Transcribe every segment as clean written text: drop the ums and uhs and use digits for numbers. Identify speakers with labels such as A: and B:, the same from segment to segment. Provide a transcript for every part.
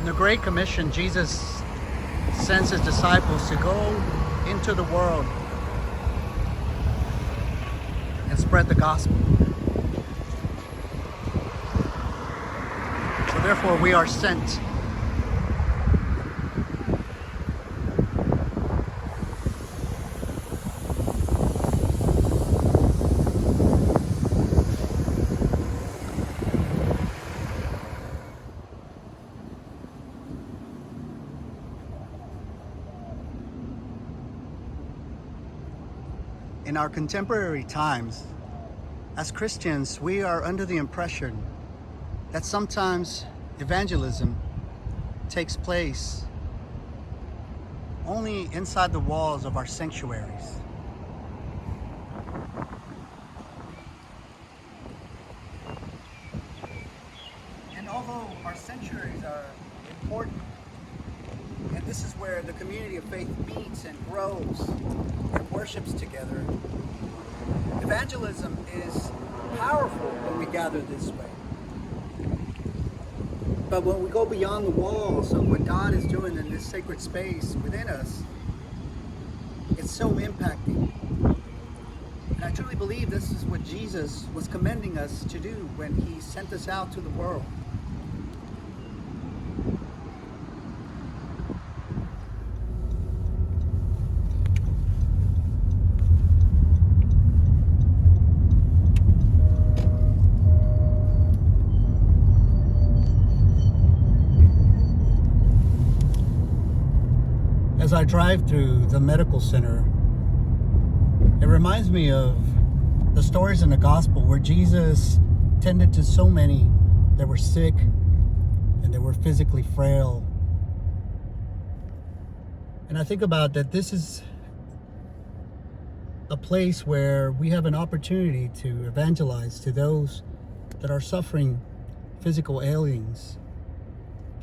A: In the Great Commission, Jesus sends his disciples to go into the world and spread the gospel. So therefore, we are sent. In our contemporary times, as Christians, we are under the impression that sometimes evangelism takes place only inside the walls of our sanctuaries. And although our sanctuaries are important, and this is where the community of faith meets and grows and worships together, evangelism is powerful when we gather this way. But when we go beyond the walls of what God is doing in this sacred space within us, it's so impacting. And I truly believe this is what Jesus was commending us to do when he sent us out to the world. As I drive through the medical center, it reminds me of the stories in the gospel where Jesus tended to so many that were sick and that were physically frail. And I think about that this is a place where we have an opportunity to evangelize to those that are suffering physical ailings,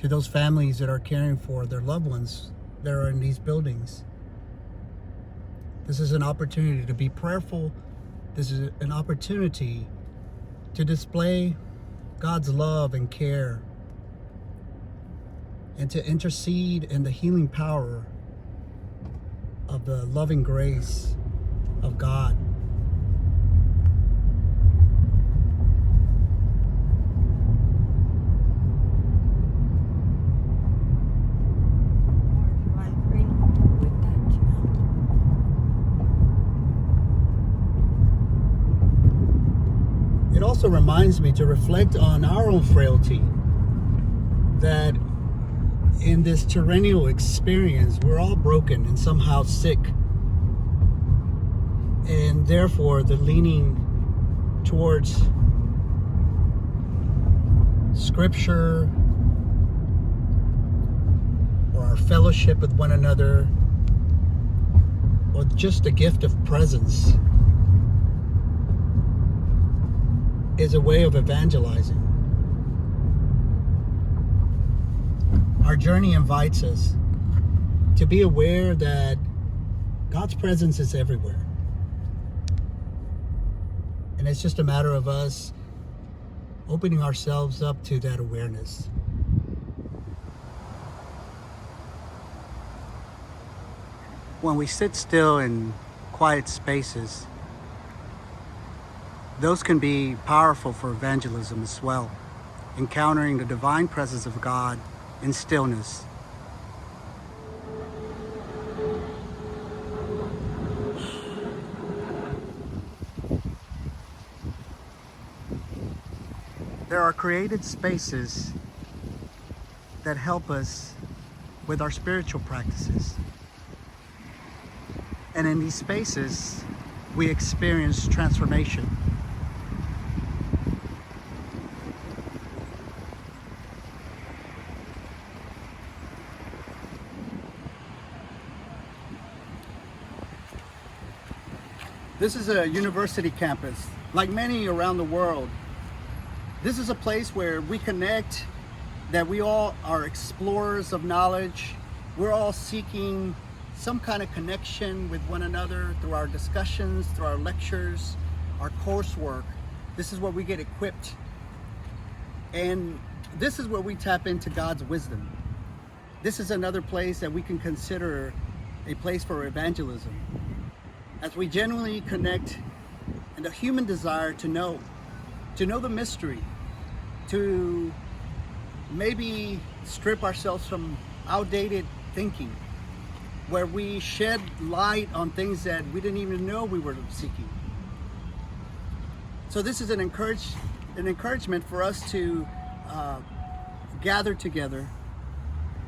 A: to those families that are caring for their loved ones that are in these buildings. This is an opportunity to be prayerful. This is an opportunity to display God's love and care and to intercede in the healing power of the loving grace of God. It also reminds me to reflect on our own frailty, that in this terrenal experience, we're all broken and somehow sick. And therefore, the leaning towards Scripture or our fellowship with one another or just the gift of presence is a way of evangelizing. Our journey invites us to be aware that God's presence is everywhere. And it's just a matter of us opening ourselves up to that awareness. When we sit still in quiet spaces, those can be powerful for evangelism as well, encountering the divine presence of God in stillness. There are created spaces that help us with our spiritual practices. And in these spaces, we experience transformation. This is a university campus, like many around the world. This is a place where we connect, that we all are explorers of knowledge. We're all seeking some kind of connection with one another through our discussions, through our lectures, our coursework. This is where we get equipped. And this is where we tap into God's wisdom. this is another place that we can consider a place for evangelism. As we genuinely connect in the human desire to know the mystery, to maybe strip ourselves from outdated thinking, where we shed light on things that we didn't even know we were seeking. So this is an encouragement for us to gather together,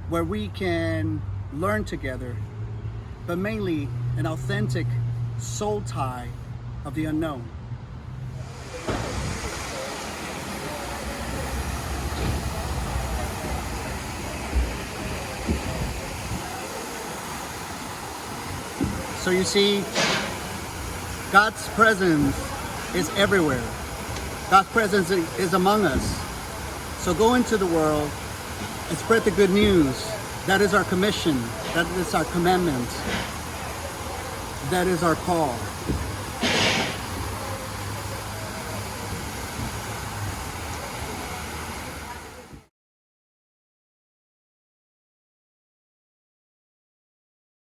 A: where we can learn together, but mainly an authentic soul tie of the unknown. So you see, God's presence is everywhere. God's presence is among us. So go into the world and spread the good news. That is our commission. That is our commandment. That is our call.